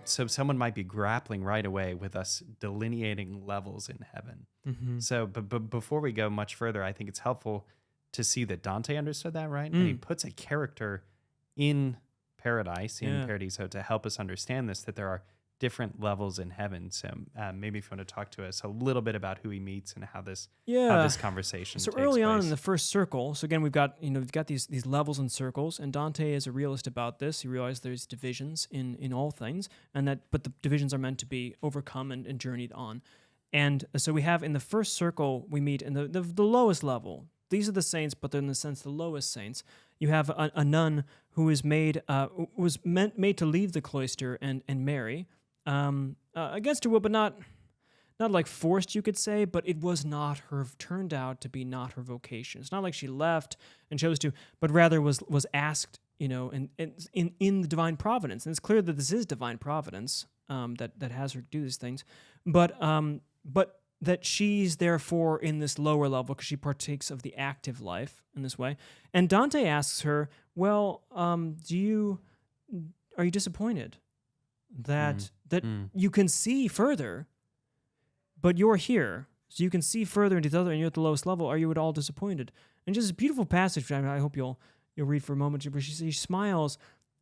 So someone might be grappling right away with us delineating levels in heaven. Mm-hmm. So, but before we go much further, I think it's helpful to see that Dante understood that, right? And he puts a character in paradise, in Paradiso, to help us understand this, that there are different levels in heaven. So maybe if you want to talk to us a little bit about who he meets and how this conversation So takes early on place. in the first circle, so again we've got these levels and circles, and Dante is a realist about this. He realized there's divisions in all things, but the divisions are meant to be overcome and journeyed on. And so we have in the first circle we meet in the lowest level. These are the saints, but they're in the sense the lowest saints. You have a nun who is made to leave the cloister and marry against her will, but not like forced, you could say, but it was not her, turned out to be not her vocation. It's not like she left and chose to, but rather was asked, in the divine providence. And it's clear that this is divine providence that has her do these things, but that she's therefore in this lower level because she partakes of the active life in this way. And Dante asks her, well, are you disappointed that you can see further, but you're here, so you can see further into the other, and you're at the lowest level? Are you at all disappointed? And just a beautiful passage, I hope you'll read for a moment, where she smiles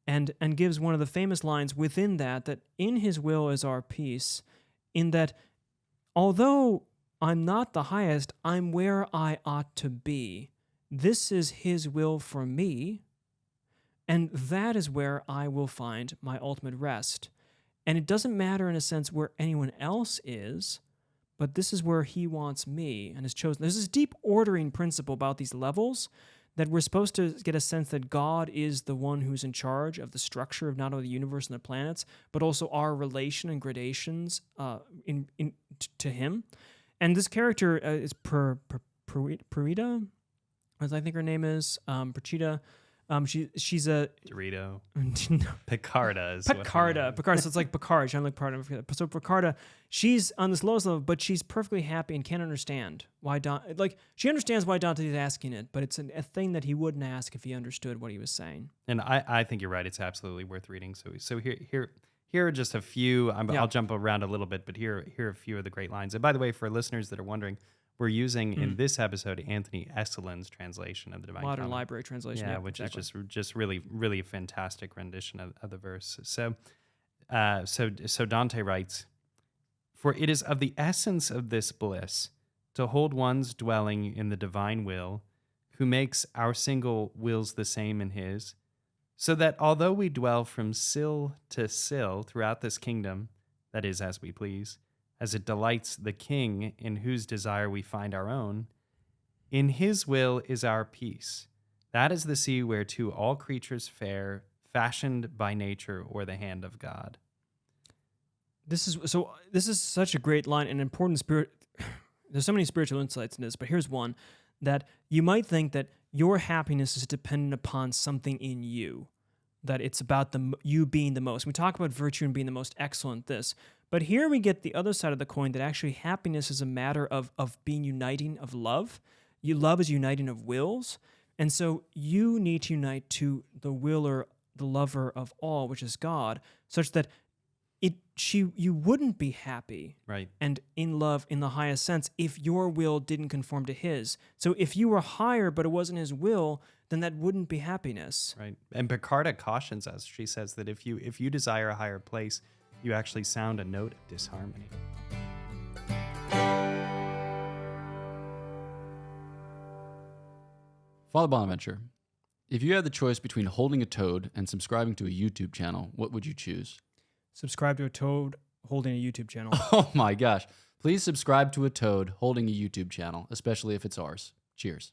and gives one of the famous lines within that in his will is our peace, in that although I'm not the highest, I'm where I ought to be. This is his will for me, and that is where I will find my ultimate rest. And it doesn't matter in a sense where anyone else is, but this is where he wants me and has chosen. There's this deep ordering principle about these levels that we're supposed to get a sense that God is the one who's in charge of the structure of not only the universe and the planets, but also our relation and gradations to him. And this character is Perdita, as I think her name is, Perdita. She's a Dorito. No. Picarda is Picarda. So it's like Picard. So Picarda, she's on this lowest level, but she's perfectly happy and can't understand why she understands why Dante is asking it, but it's a thing that he wouldn't ask if he understood what he was saying. And I think you're right. It's absolutely worth reading. So here are just a few. I'll jump around a little bit, but here are a few of the great lines. And by the way, for listeners that are wondering, we're using in this episode Anthony Esselin's translation of the Divine Modern Comedy. Library translation. Yeah, which exactly. is just really, really a fantastic rendition of the verse. So Dante writes, "For it is of the essence of this bliss to hold one's dwelling in the divine will, who makes our single wills the same in his, so that although we dwell from sill to sill throughout this kingdom, that is, as we please, as it delights the king in whose desire we find our own, in his will is our peace. That is the sea whereto all creatures fare, fashioned by nature or the hand of God." This is such a great line and important spirit. There's so many spiritual insights in this, but here's one that you might think that your happiness is dependent upon something in you, that it's about you being the most. We talk about virtue and being the most excellent this, but here we get the other side of the coin, that actually happiness is a matter of being uniting of love. Love is uniting of wills, and so you need to unite to the willer, the lover of all, which is God, such that you wouldn't be happy, right, and in love in the highest sense if your will didn't conform to his. So if you were higher but it wasn't his will, then that wouldn't be happiness. Right. And Picarda cautions us. She says that if you desire a higher place, you actually sound a note of disharmony. Father Bonaventure, if you had the choice between holding a toad and subscribing to a YouTube channel, what would you choose? Subscribe to a toad holding a YouTube channel. Oh my gosh. Please subscribe to a toad holding a YouTube channel, especially if it's ours. Cheers.